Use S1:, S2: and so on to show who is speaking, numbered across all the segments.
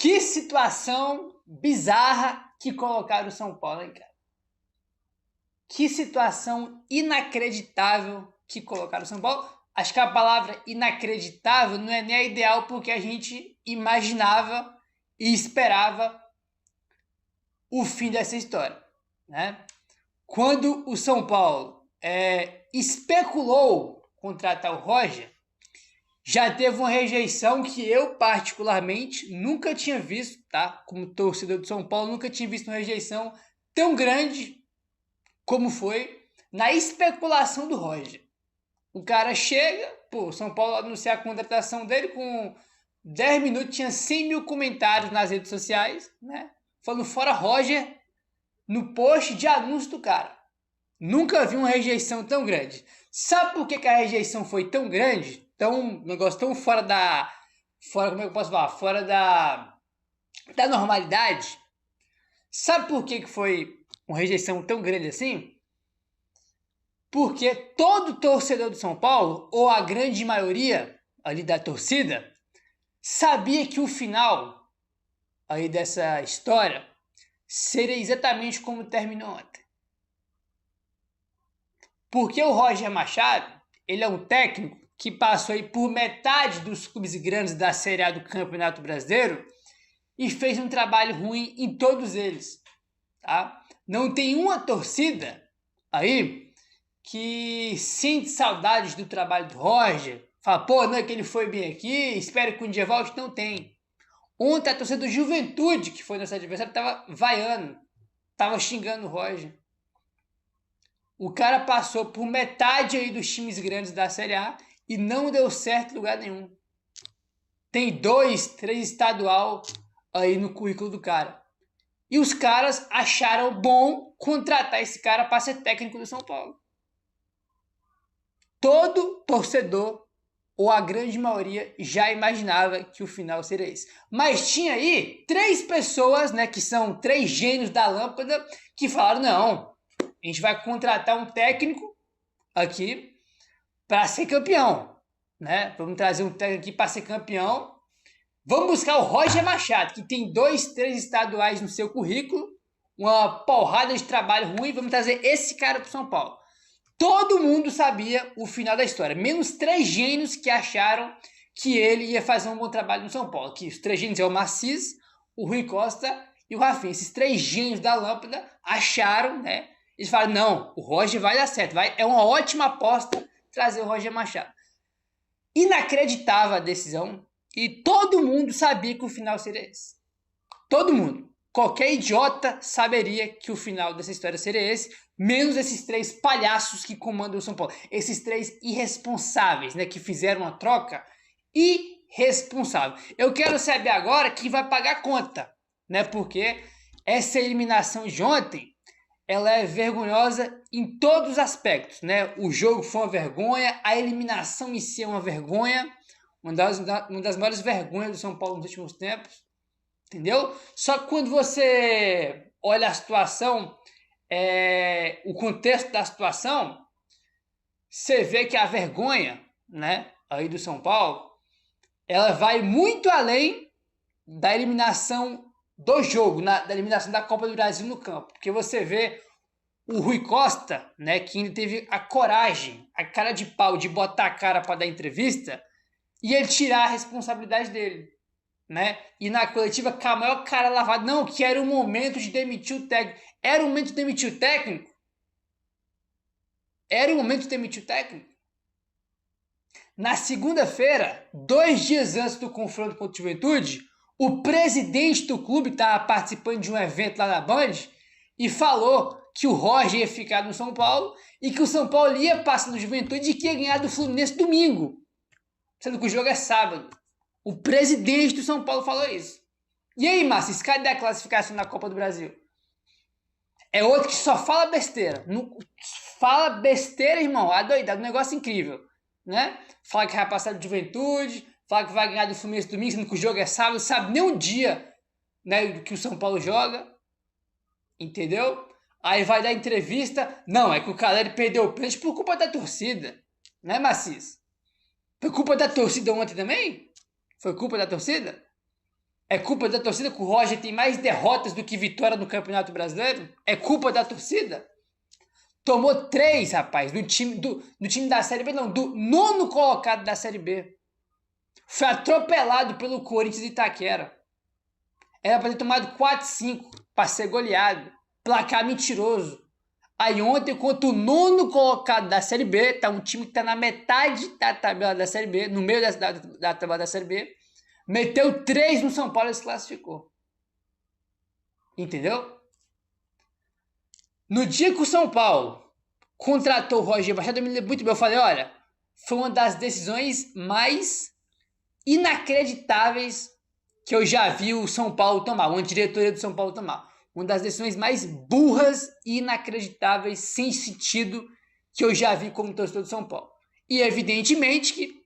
S1: Que situação bizarra que colocaram o São Paulo, hein, cara? Que situação inacreditável que colocaram o São Paulo. Acho que a palavra inacreditável não é nem a ideal, porque a gente imaginava e esperava o fim dessa história, né? Quando o São Paulo especulou contratar o Roger, já teve uma rejeição que eu, particularmente, nunca tinha visto, tá? Como torcedor do São Paulo, nunca tinha visto uma rejeição tão grande como foi na especulação do Roger. O cara chega, pô, São Paulo anuncia a contratação dele, com 10 minutos tinha 100 mil comentários nas redes sociais, né? Falando fora Roger no post de anúncio do cara. Nunca vi uma rejeição tão grande. Sabe por que a rejeição foi tão grande? Um negócio tão fora da... como é que eu posso falar? Fora da normalidade. Sabe por que foi uma rejeição tão grande assim? Porque todo torcedor do São Paulo, ou a grande maioria ali da torcida, sabia que o final aí dessa história seria exatamente como terminou ontem. Porque o Roger Machado, ele é um técnico que passou aí por metade dos clubes grandes da Série A do Campeonato Brasileiro e fez um trabalho ruim em todos eles, tá? Não tem uma torcida aí que sente saudades do trabalho do Roger, fala, pô, não é que ele foi bem aqui, espero que um dia volte. Não tem. Ontem a torcida do Juventude, que foi nosso adversário, tava vaiando, tava xingando o Roger. O cara passou por metade aí dos times grandes da Série A e não deu certo em lugar nenhum. Tem 2, 3 estadual aí no currículo do cara. E os caras acharam bom contratar esse cara para ser técnico do São Paulo. Todo torcedor, ou a grande maioria, já imaginava que o final seria esse. Mas tinha aí 3 pessoas, né, que são 3 gênios da lâmpada, que falaram, não, a gente vai contratar um técnico aqui para ser campeão, né? Vamos trazer um técnico aqui para ser campeão. Vamos buscar o Roger Machado, que tem 2, 3 estaduais no seu currículo, uma porrada de trabalho ruim. Vamos trazer esse cara para São Paulo. Todo mundo sabia o final da história, menos 3 gênios que acharam que ele ia fazer um bom trabalho no São Paulo. Que os 3 gênios é o Massis, o Rui Costa e o Rafinha. Esses 3 gênios da lâmpada acharam, né? Eles falaram, não, o Roger vai dar certo, é uma ótima aposta trazer o Roger Machado. Inacreditável a decisão e todo mundo sabia que o final seria esse. Todo mundo. Qualquer idiota saberia que o final dessa história seria esse, menos esses 3 palhaços que comandam o São Paulo. Esses 3 irresponsáveis, né, que fizeram uma troca irresponsável. Eu quero saber agora quem vai pagar a conta, né, porque essa eliminação de ontem, ela é vergonhosa em todos os aspectos, né? O jogo foi uma vergonha, a eliminação em si é uma vergonha, uma das maiores vergonhas do São Paulo nos últimos tempos, entendeu? Só que quando você olha a situação, o contexto da situação, você vê que a vergonha, né, aí do São Paulo, ela vai muito além da eliminação do jogo, da eliminação da Copa do Brasil no campo, porque você vê o Rui Costa, né, que ainda teve a coragem, a cara de pau de botar a cara para dar entrevista e ele tirar a responsabilidade dele, né, e na coletiva com a maior cara lavada, não, que era o momento de demitir o técnico. Era o momento de demitir o técnico? Era o momento de demitir o técnico? Na segunda-feira, 2 dias antes do confronto contra o Juventude, o presidente do clube estava participando de um evento lá na Band e falou que o Roger ia ficar no São Paulo e que o São Paulo ia passar no Juventude e que ia ganhar do Fluminense domingo, sendo que o jogo é sábado. O presidente do São Paulo falou isso. E aí, Márcio, cadê a classificação na Copa do Brasil? É outro que só fala besteira. Não, fala besteira, irmão, adoidado, um negócio incrível, né? Fala que vai passar do Juventude, fala que vai ganhar do Fluminense domingo, sendo que o jogo é sábado, sabe nem o dia, né, que o São Paulo joga, entendeu? Aí vai dar entrevista, não, é que o Caleri perdeu o pênalti por culpa da torcida, né, Macis? Foi culpa da torcida ontem também? Foi culpa da torcida? É culpa da torcida que o Roger tem mais derrotas do que vitória no Campeonato Brasileiro? É culpa da torcida? Tomou 3, rapaz, do time da Série B, não, do nono colocado da Série B. Foi atropelado pelo Corinthians de Itaquera. Era para ter tomado 4-5 para ser goleado. Placar mentiroso. Aí ontem, contra o nono colocado da Série B, tá um time que tá na metade da tabela da Série B, no meio da tabela da Série B, meteu 3 no São Paulo e se classificou. Entendeu? No dia que o São Paulo contratou o Roger Machado, eu me lembro muito bem, eu falei, olha, foi uma das decisões mais inacreditáveis que eu já vi o São Paulo tomar, uma diretoria do São Paulo tomar. Uma das decisões mais burras e inacreditáveis, sem sentido, que eu já vi como torcedor do São Paulo. E evidentemente que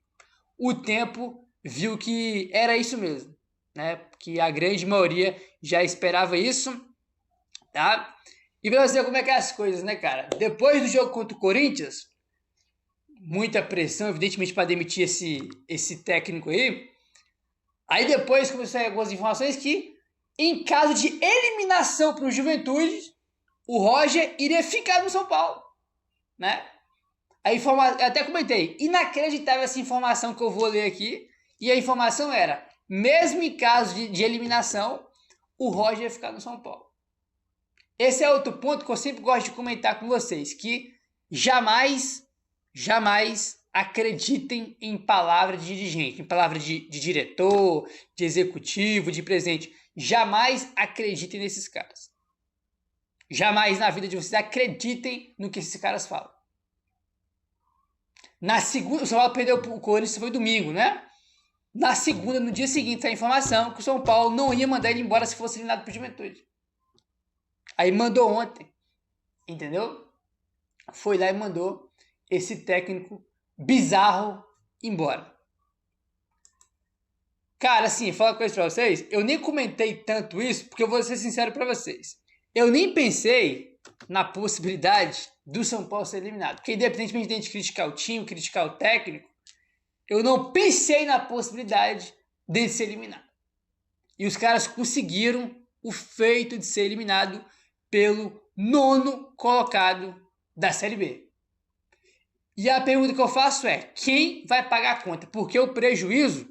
S1: o tempo viu que era isso mesmo, né? Que a grande maioria já esperava isso, tá? E pra você ver como é que é as coisas, né, cara? Depois do jogo contra o Corinthians, muita pressão, evidentemente, para demitir esse técnico aí. Aí depois começou a sair algumas informações que, em caso de eliminação para o Juventude, o Roger iria ficar no São Paulo, né? Eu até comentei, inacreditável essa informação que eu vou ler aqui, e a informação era, mesmo em caso de eliminação, o Roger ia ficar no São Paulo. Esse é outro ponto que eu sempre gosto de comentar com vocês, que jamais acreditem em palavra de dirigente, em palavra de diretor, de executivo, de presidente. Jamais acreditem nesses caras. Jamais na vida de vocês acreditem no que esses caras falam. Na segunda, o São Paulo perdeu o Corinthians, foi domingo, né? Na segunda, no dia seguinte, a informação que o São Paulo não ia mandar ele embora se fosse eliminado por Juventude. Aí mandou ontem, entendeu? Foi lá e mandou esse técnico bizarro embora. Cara, assim, falar uma coisa pra vocês, eu nem comentei tanto isso, porque eu vou ser sincero pra vocês. Eu nem pensei na possibilidade do São Paulo ser eliminado. Porque independentemente de a gente criticar o time, criticar o técnico, eu não pensei na possibilidade dele ser eliminado. E os caras conseguiram o feito de ser eliminado pelo nono colocado da Série B. E a pergunta que eu faço é, quem vai pagar a conta? Porque o prejuízo,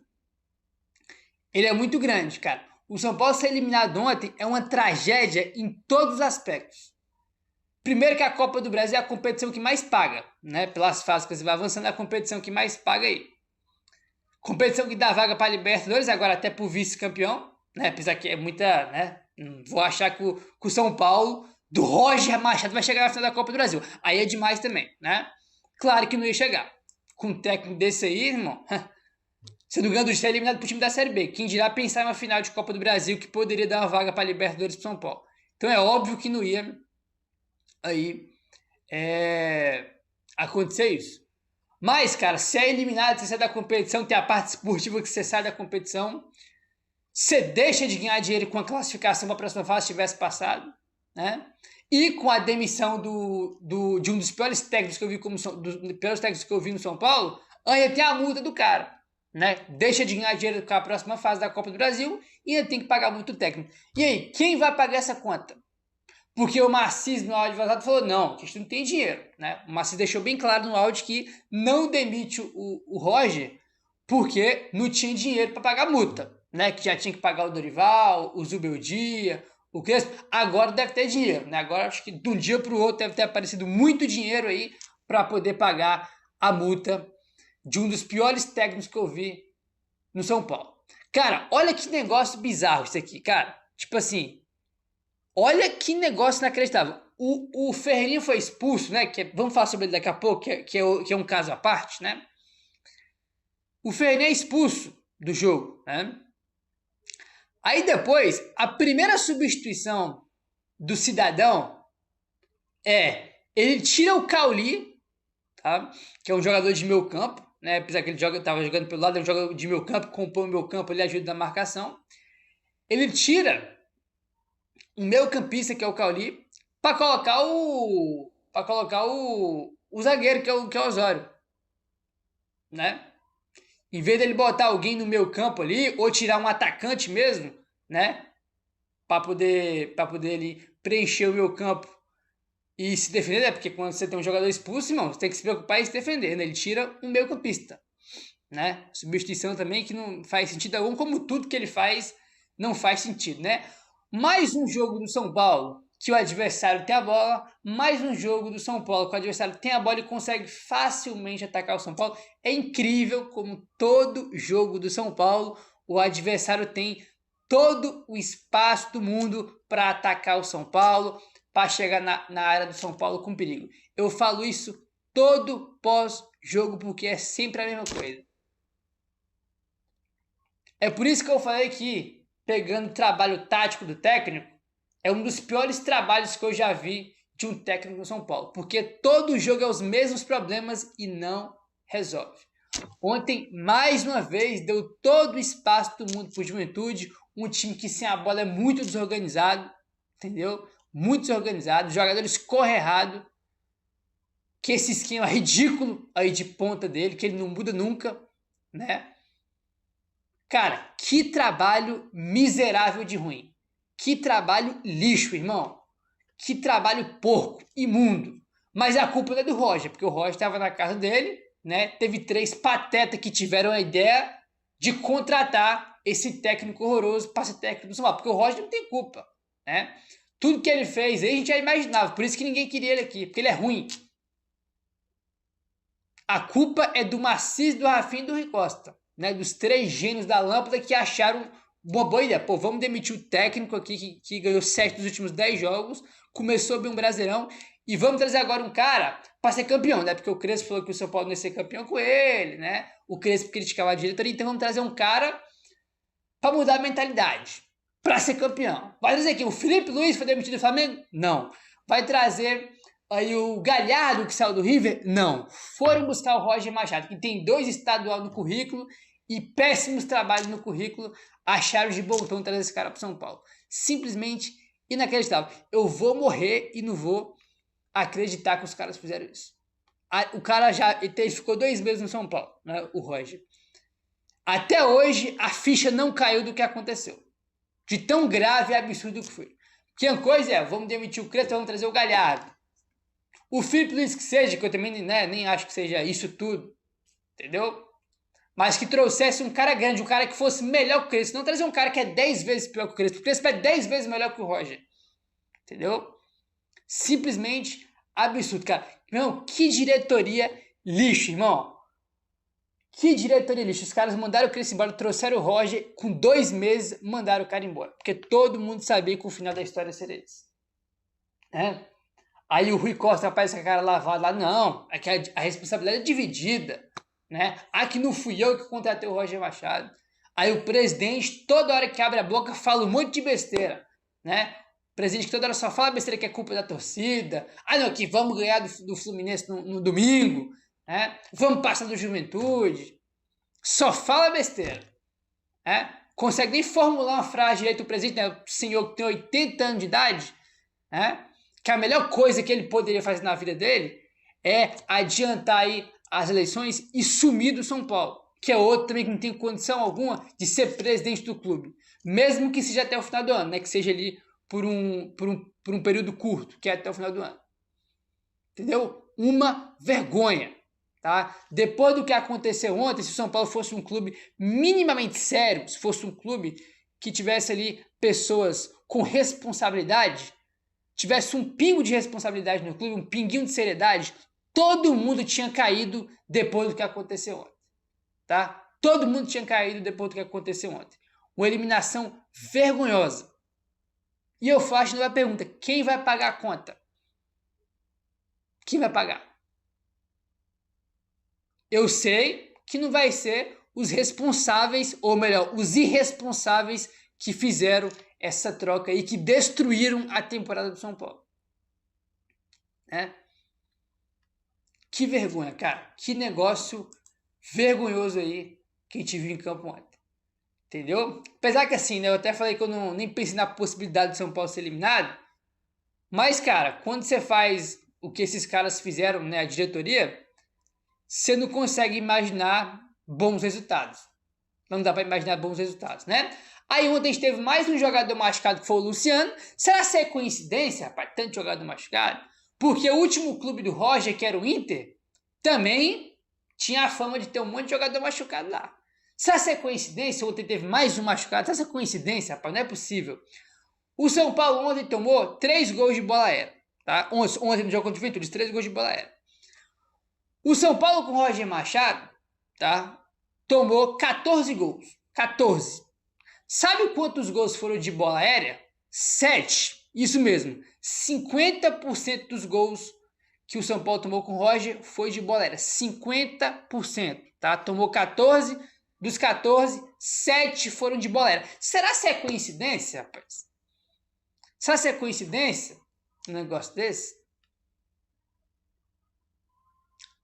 S1: ele é muito grande, cara. O São Paulo ser eliminado ontem é uma tragédia em todos os aspectos. Primeiro que a Copa do Brasil é a competição que mais paga, né? Pelas fases que você vai avançando, é a competição que mais paga aí. Competição que dá vaga para Libertadores, agora até pro vice-campeão, né? Apesar que é muita, né? Vou achar que o São Paulo, do Roger Machado, vai chegar na final da Copa do Brasil. Aí é demais também, né? Claro que não ia chegar. Com um técnico desse aí, irmão, sendo ganhando de ser eliminado pro time da Série B. Quem dirá pensar em uma final de Copa do Brasil que poderia dar uma vaga para Libertadores pro São Paulo. Então é óbvio que não ia aí acontecer isso. Mas, cara, se é eliminado, você sai da competição, tem a parte esportiva que você sai da competição, você deixa de ganhar dinheiro com a classificação para a próxima fase se tivesse passado, né? E com a demissão de um dos piores técnicos que eu vi piores técnicos que eu vi no São Paulo, ainda tem a multa do cara, né? Deixa de ganhar dinheiro com a próxima fase da Copa do Brasil e ainda tem que pagar muito técnico. E aí, quem vai pagar essa conta? Porque o Marcis, no áudio vazado, falou, não, a gente não tem dinheiro, né? O Marcis deixou bem claro no áudio que não demite o Roger porque não tinha dinheiro para pagar multa, né? Que já tinha que pagar o Dorival, o Zubeldia, o Crespo. Agora deve ter dinheiro, né? Agora acho que de um dia para o outro deve ter aparecido muito dinheiro aí para poder pagar a multa de um dos piores técnicos que eu vi no São Paulo. Cara, olha que negócio bizarro isso aqui, cara. Tipo assim, olha que negócio inacreditável. O Ferreirinha foi expulso, né? Vamos falar sobre ele daqui a pouco, que é um caso à parte, né? O Ferreirinha é expulso do jogo, né? Aí depois, a primeira substituição do Cidadão ele tira o Cauli, tá? Que é um jogador de meio campo, né? Apesar que ele estava jogando pelo lado, é um jogador de meio campo, compõe o meio campo, ele ajuda na marcação. Ele tira um meio campista, que é o Cauli, para colocar o zagueiro, que é o Osório, né? Em vez dele botar alguém no meio campo ali, ou tirar um atacante mesmo, né? Para poder ele preencher o meio campo e se defender, né? Porque quando você tem um jogador expulso, irmão, você tem que se preocupar em se defender, né? Ele tira um meio campista, né? Substituição também que não faz sentido algum, como tudo que ele faz não faz sentido, né? Mais um jogo do São Paulo que o adversário tem a bola, mais um jogo do São Paulo que o adversário tem a bola e consegue facilmente atacar o São Paulo. É incrível como todo jogo do São Paulo o adversário tem todo o espaço do mundo para atacar o São Paulo, para chegar na área do São Paulo com perigo. Eu falo isso todo pós-jogo porque é sempre a mesma coisa. É por isso que eu falei que, pegando o trabalho tático do técnico, é um dos piores trabalhos que eu já vi de um técnico no São Paulo. Porque todo jogo é os mesmos problemas e não resolve. Ontem, mais uma vez, deu todo o espaço do mundo para o Juventude. Um time que sem a bola é muito desorganizado, entendeu? Muito desorganizado. Os jogadores correm errado. Que esse esquema ridículo aí de ponta dele, que ele não muda nunca, né? Cara, que trabalho miserável de ruim. Que trabalho lixo, irmão. Que trabalho porco, imundo. Mas a culpa não é do Roger, porque o Roger estava na casa dele, né? Teve 3 patetas que tiveram a ideia de contratar esse técnico horroroso para ser técnico do São Paulo, porque o Roger não tem culpa, né? Tudo que ele fez aí a gente já imaginava, por isso que ninguém queria ele aqui, porque ele é ruim. A culpa é do Macis, do Rafinha e do Rui Costa, né? Dos 3 gênios da lâmpada que acharam uma boa ideia. Pô, vamos demitir o técnico aqui que ganhou 7 dos últimos 10 jogos, começou bem um Brasileirão, e vamos trazer agora um cara para ser campeão, né? Porque o Crespo falou que o São Paulo não ia ser campeão com ele, né? O Crespo criticava a diretoria, então vamos trazer um cara para mudar a mentalidade, para ser campeão. Vai trazer aqui, o Felipe Luiz foi demitido do Flamengo? Não. Vai trazer aí o Galhardo que saiu do River? Não. Foram buscar o Roger Machado, que tem 2 estadual no currículo e péssimos trabalhos no currículo, acharam de bom tom trazer esse cara para São Paulo. Simplesmente inacreditável. Eu vou morrer e não vou acreditar que os caras fizeram isso. O cara ele ficou 2 meses no São Paulo, né, o Roger. Até hoje a ficha não caiu do que aconteceu. De tão grave e absurdo que foi. Que a coisa é, vamos demitir o Crespo, vamos trazer o Galhardo. O Felipe Luiz que seja, que eu também, né, nem acho que seja isso tudo, entendeu? Mas que trouxesse um cara grande, um cara que fosse melhor que o Crespo. Não trazer um cara que é 10 vezes pior que o Crespo. O Crespo é 10 vezes melhor que o Roger. Entendeu? Simplesmente absurdo, cara. Irmão, que diretoria lixo, irmão. Que diretoria lixo. Os caras mandaram o Crespo embora, trouxeram o Roger, com 2 meses mandaram o cara embora. Porque todo mundo sabia que o final da história seria esse. É? Aí o Rui Costa aparece com a cara lavada lá. Não, é que a responsabilidade é dividida. Né? Aqui não fui eu que contratei o Roger Machado. Aí o presidente, toda hora que abre a boca, fala um monte de besteira. Né? O presidente que toda hora só fala besteira que é culpa da torcida. Ah, não, que vamos ganhar do Fluminense no domingo. Né? Vamos passar do Juventude. Só fala besteira. Né? Consegue nem formular uma frase direito o presidente, né? O senhor que tem 80 anos de idade, né? Que a melhor coisa que ele poderia fazer na vida dele é adiantar aí as eleições e sumir do São Paulo, que é outro também que não tem condição alguma de ser presidente do clube, mesmo que seja até o final do ano, né? Que seja ali por um período curto, que é até o final do ano. Entendeu? Uma vergonha, tá? Depois do que aconteceu ontem, se o São Paulo fosse um clube minimamente sério, se fosse um clube que tivesse ali pessoas com responsabilidade, tivesse um pingo de responsabilidade no clube, um pinguinho de seriedade, todo mundo tinha caído depois do que aconteceu ontem, tá? Todo mundo tinha caído depois do que aconteceu ontem. Uma eliminação vergonhosa. E eu faço uma pergunta, quem vai pagar a conta? Quem vai pagar? Eu sei que não vai ser os responsáveis, ou melhor, os irresponsáveis que fizeram essa troca aí, que destruíram a temporada do São Paulo. Né? Que vergonha, cara. Que negócio vergonhoso aí que a gente viu em campo ontem. Entendeu? Apesar que assim, né? Eu até falei que eu nem pensei na possibilidade de São Paulo ser eliminado. Mas, cara, quando você faz o que esses caras fizeram, né? A diretoria, você não consegue imaginar bons resultados. Não dá para imaginar bons resultados, né? Aí ontem a gente teve mais um jogador machucado que foi o Luciano. Será que é coincidência, rapaz? Tanto jogador machucado? Porque o último clube do Roger, que era o Inter, também tinha a fama de ter um monte de jogador machucado lá. Será que é coincidência? Ontem teve mais um machucado. Será que é coincidência, rapaz? Não é possível. O São Paulo ontem tomou 3 gols de bola aérea. Tá? Ontem no jogo contra o Juventude, 3 gols de bola aérea. O São Paulo com o Roger Machado, tá? Tomou 14 gols. 14. Sabe quantos gols foram de bola aérea? 7. Isso mesmo. 50% dos gols que o São Paulo tomou com o Roger foi de bola aérea. 50%. Tá? Tomou 14. Dos 14, 7 foram de bola aérea. Será que é coincidência, rapaz? Será que é coincidência um negócio desse?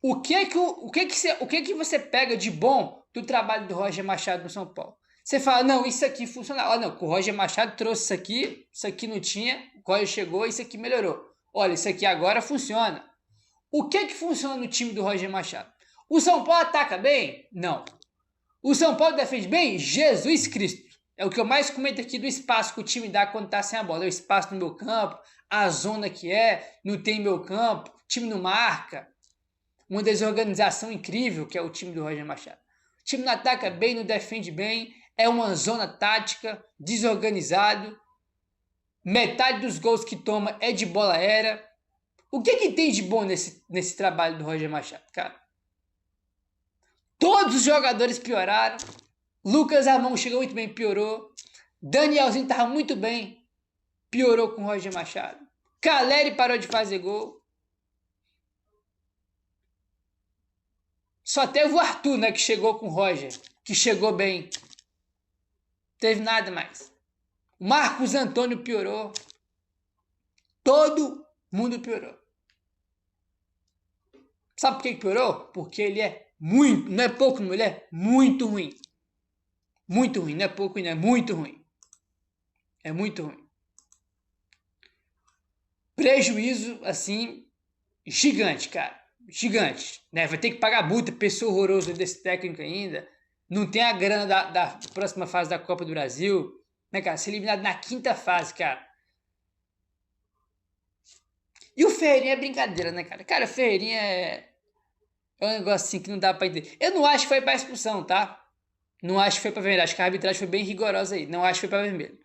S1: O que você pega de bom do trabalho do Roger Machado no São Paulo? Você fala, não, isso aqui funciona. Olha, não, o Roger Machado trouxe isso aqui não tinha, o Roger chegou, isso aqui melhorou. Olha, isso aqui agora funciona. O que funciona no time do Roger Machado? O São Paulo ataca bem? Não. O São Paulo defende bem? Jesus Cristo. É o que eu mais comento aqui do espaço que o time dá quando tá sem a bola. É o espaço no meu campo, a zona que não tem meu campo, o time não marca. Uma desorganização incrível que é o time do Roger Machado. O time não ataca bem, não defende bem, é uma zona tática, desorganizado. Metade dos gols que toma é de bola aérea. O que tem de bom nesse trabalho do Roger Machado, cara? Todos os jogadores pioraram. Lucas Ramon chegou muito bem, piorou. Danielzinho estava muito bem, piorou com o Roger Machado. Caleri parou de fazer gol. Só teve o Arthur, né, que chegou com o Roger, que chegou bem. Teve nada mais. O Marcos Antônio piorou. Todo mundo piorou. Sabe por que piorou? Porque ele é muito, não é pouco, não, ele é muito ruim. Muito ruim, não é pouco, não é muito ruim. É muito ruim. Prejuízo, assim, gigante, cara. Gigante, né? Vai ter que pagar multa, pessoa horrorosa desse técnico ainda. Não tem a grana da próxima fase da Copa do Brasil, né, cara? Ser eliminado na 5ª fase, cara. E o Ferreirinha é brincadeira, né, cara? Cara, o Ferreirinha é um negócio assim que não dá pra entender. Eu não acho que foi pra expulsão, tá? Não acho que foi pra vermelho. Acho que a arbitragem foi bem rigorosa aí. Não acho que foi pra vermelho.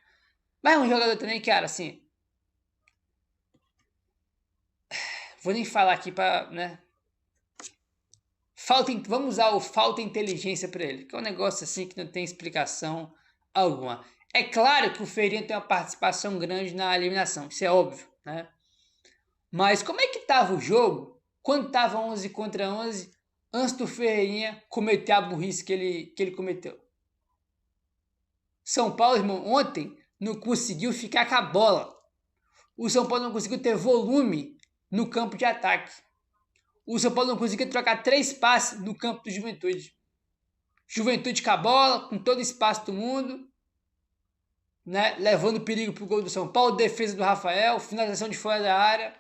S1: Mas é um jogador também, cara, assim... Vou nem falar aqui pra, né? Vamos usar o falta inteligência para ele, que é um negócio assim que não tem explicação alguma. É claro que o Ferreirinha tem uma participação grande na eliminação, isso é óbvio, né? Mas como é que estava o jogo quando estava 11 contra 11 antes do Ferreirinha cometer a burrice que ele cometeu? São Paulo, irmão, ontem não conseguiu ficar com a bola. O São Paulo não conseguiu ter volume no campo de ataque. O São Paulo não conseguia trocar 3 passes no campo do Juventude. Juventude com a bola, com todo o espaço do mundo, né? Levando perigo pro gol do São Paulo, defesa do Rafael, finalização de fora da área.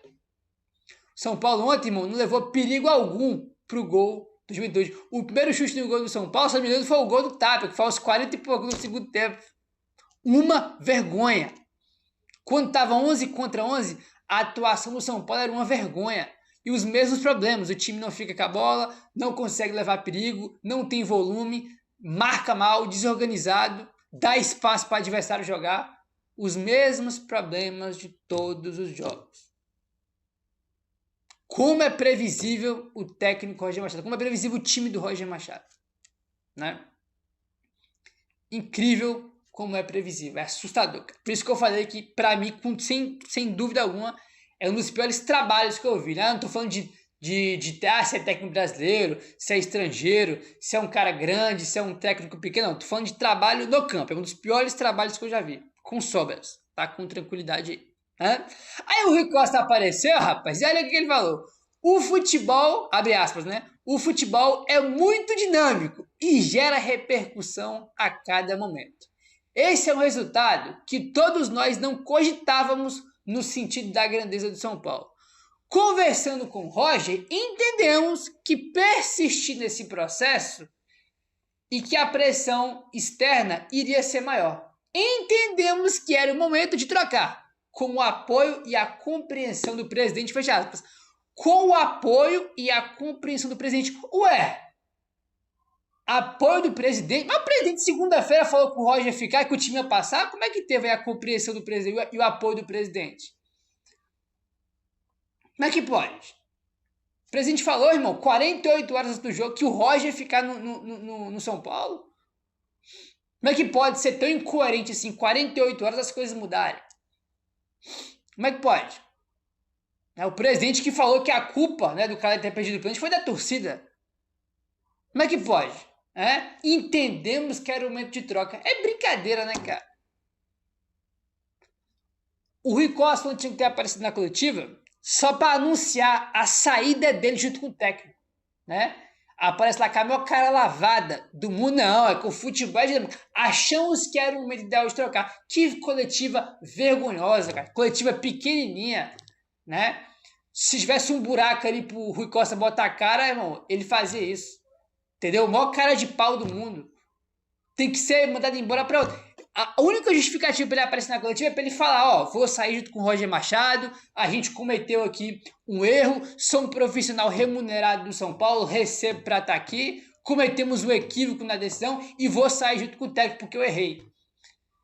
S1: São Paulo ontem, irmão, não levou perigo algum pro gol do Juventude. O primeiro chute no gol do São Paulo, se não me engano, foi o gol do Tapia, que foi aos 40 e pouco do segundo tempo. Uma vergonha. Quando tava 11 contra 11, a atuação do São Paulo era uma vergonha. E os mesmos problemas, o time não fica com a bola, não consegue levar perigo, não tem volume, marca mal, desorganizado, dá espaço para o adversário jogar. Os mesmos problemas de todos os jogos. Como é previsível o técnico Roger Machado, como é previsível o time do Roger Machado, né? Incrível como é previsível, é assustador. Por isso que eu falei que, para mim, sem dúvida alguma, é um dos piores trabalhos que eu vi, né? Eu não tô falando de se é técnico brasileiro, se é estrangeiro, se é um cara grande, se é um técnico pequeno, não. Tô falando de trabalho no campo. É um dos piores trabalhos que eu já vi. Com sobras, tá? Com tranquilidade aí. Né? Aí o Rui Costa apareceu, rapaz, e olha o que ele falou. O futebol, abre aspas, né? O futebol é muito dinâmico e gera repercussão a cada momento. Esse é um resultado que todos nós não cogitávamos no sentido da grandeza do São Paulo. Conversando com o Roger, entendemos que persistir nesse processo e que a pressão externa iria ser maior. Entendemos que era o momento de trocar, com o apoio e a compreensão do presidente, fecha aspas. Com o apoio e a compreensão do presidente. Ué, apoio do presidente? Mas o presidente segunda-feira falou que o Roger ia ficar, que o time ia passar. Como é que teve a compreensão do presidente e o apoio do presidente? Como é que pode? O presidente falou, irmão, 48 horas antes do jogo, que o Roger ia ficar no São Paulo. Como é que pode ser tão incoerente assim, 48 horas as coisas mudarem? Como é que pode? É o presidente que falou que a culpa, né, do cara ter perdido o pênalti foi da torcida. Como é que pode? Entendemos que era o momento de troca. É brincadeira, né, cara? O Rui Costa não tinha que ter aparecido na coletiva só para anunciar a saída dele junto com o técnico, né? Aparece lá com a maior cara lavada do mundo, não, é com o futebol. Achamos que era o momento ideal de trocar. Que coletiva vergonhosa, cara. Coletiva pequenininha, né? Se tivesse um buraco ali pro Rui Costa botar a cara, irmão, ele fazia isso. Entendeu? O maior cara de pau do mundo. Tem que ser mandado embora pra outra. A única justificativa para ele aparecer na coletiva é para ele falar, ó, vou sair junto com o Roger Machado, a gente cometeu aqui um erro, sou um profissional remunerado do São Paulo, recebo para estar aqui, cometemos um equívoco na decisão e vou sair junto com o técnico porque eu errei.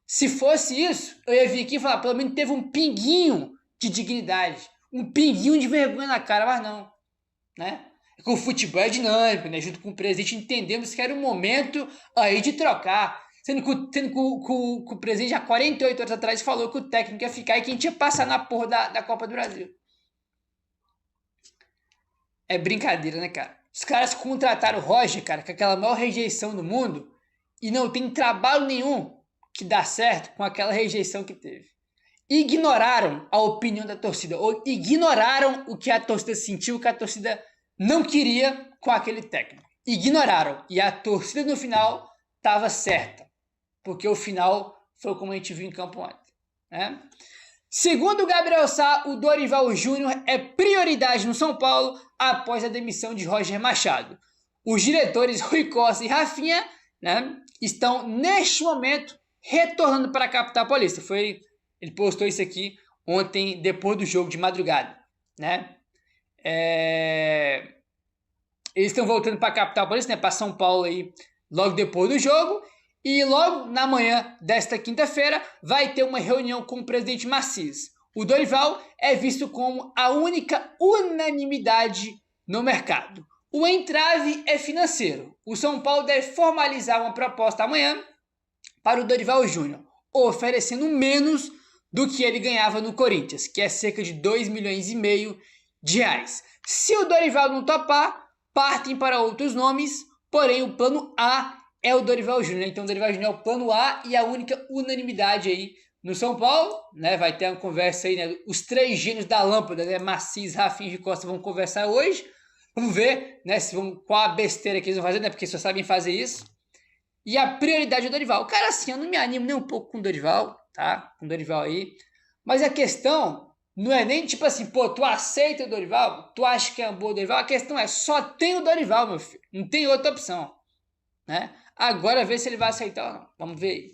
S1: Se fosse isso, eu ia vir aqui e falar, pelo menos teve um pinguinho de dignidade, um pinguinho de vergonha na cara, mas não, né? Com o futebol é dinâmico, né? Junto com o presidente entendemos que era o momento aí de trocar. Sendo que o presidente há 48 horas atrás falou que o técnico ia ficar e que a gente ia passar na porra da Copa do Brasil. É brincadeira, né, cara? Os caras contrataram o Roger, cara, com aquela maior rejeição do mundo e não tem trabalho nenhum que dá certo com aquela rejeição que teve. Ignoraram a opinião da torcida, ou ignoraram o que a torcida sentiu, o que a torcida não queria com aquele técnico. Ignoraram. E a torcida no final estava certa. Porque o final foi como a gente viu em campo ontem, né? Segundo o Gabriel Sá, o Dorival Júnior é prioridade no São Paulo após a demissão de Roger Machado. Os diretores Rui Costa e Rafinha, né, estão neste momento retornando para a capital paulista. Ele postou isso aqui ontem, depois do jogo de madrugada, né? Eles estão voltando para a capital paulista, né, para São Paulo aí, logo depois do jogo. E logo na manhã desta quinta-feira vai ter uma reunião com o presidente Maciz. O Dorival é visto como a única unanimidade no mercado. O entrave é financeiro. O São Paulo deve formalizar uma proposta amanhã para o Dorival Júnior, oferecendo menos do que ele ganhava no Corinthians, que é cerca de 2,5 milhões de reais. Se o Dorival não topar, partem para outros nomes, porém o plano A é o Dorival Júnior. Então o Dorival Júnior é o plano A e a única unanimidade aí no São Paulo, né? Vai ter uma conversa aí, né? Os três gênios da lâmpada, né? Maciz, Rafinha e Costa vão conversar hoje. Vamos ver, né? Qual a besteira que eles vão fazer, né? Porque só sabem fazer isso. E a prioridade é o Dorival. Cara, assim, eu não me animo nem um pouco com o Dorival, tá? Com o Dorival aí. Mas a questão não é nem tipo assim, pô, tu aceita o Dorival? Tu acha que é um bom Dorival? A questão é, só tem o Dorival, meu filho. Não tem outra opção, né? Agora ver se ele vai aceitar ou não. Vamos ver aí.